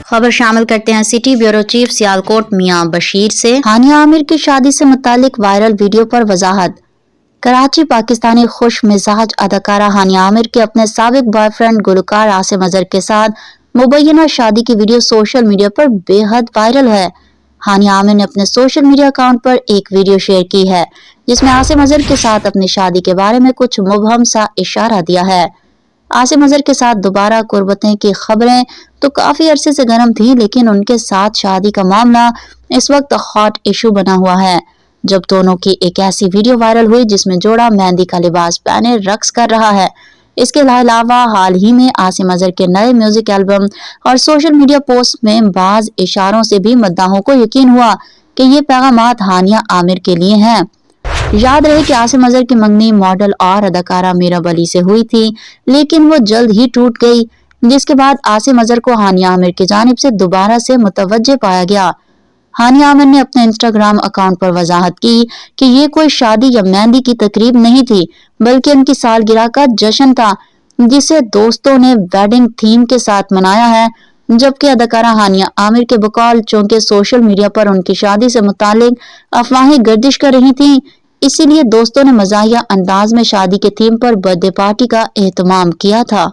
खबर शामिल करते हैं सिटी ब्यूरो चीफ सियालकोट मियां बशीर से। हानिया आमिर की शादी से मुतालिक वायरल वीडियो पर वजाहत। कराची पाकिस्तानी खुश मिजाज अदाकारा हानिया आमिर के अपने साबिक बॉयफ्रेंड गुलकार आसिम अजहर के साथ मुबैना शादी की वीडियो सोशल मीडिया पर बेहद वायरल है। हानिया आमिर ने अपने सोशल मीडिया अकाउंट पर एक वीडियो शेयर की है जिसमें आसिम अजहर के साथ अपनी शादी के बारे में कुछ मुबहम सा इशारा दिया है। आसिम अजहर के साथ दोबारा कुर्बतें की खबरें तो काफी अरसे से गर्म थी, लेकिन उनके साथ शादी का मामला इस वक्त हॉट इशू बना हुआ है जब दोनों की एक ऐसी वीडियो वायरल हुई जिसमें जोड़ा मेहंदी का लिबास पहने रक्स कर रहा है। इसके अलावा हाल ही में आसिम अजहर के नए म्यूजिक एल्बम और सोशल मीडिया पोस्ट में बाज इशारों से भी मद्दाहों को यकीन हुआ कि ये पैगामात हानिया आमिर के लिए हैं। याद रहे कि आसिम अजहर की मंगनी मॉडल और अदाकारा मीराब अली से हुई थी, लेकिन वो जल्द ही टूट गई, जिसके बाद आसिम अजहर को हानिया आमिर की जानिब से दोबारा से मुतवज्जे पाया गया। हानिया आमिर ने अपने इंस्टाग्राम अकाउंट पर वजाहत की कि ये कोई शादी या मेहंदी की तकरीब नहीं थी, बल्कि उनकी सालगिरह का जश्न था जिसे दोस्तों ने वेडिंग थीम के साथ मनाया है। जबकि अदाकारा हानिया आमिर के बकौल चूंकि सोशल मीडिया पर उनकी शादी से मुतालिक अफवाहें गर्दिश कर रही थीं, इसीलिए दोस्तों ने मजाहिया अंदाज में शादी के थीम पर बर्थडे पार्टी का एहतमाम किया था।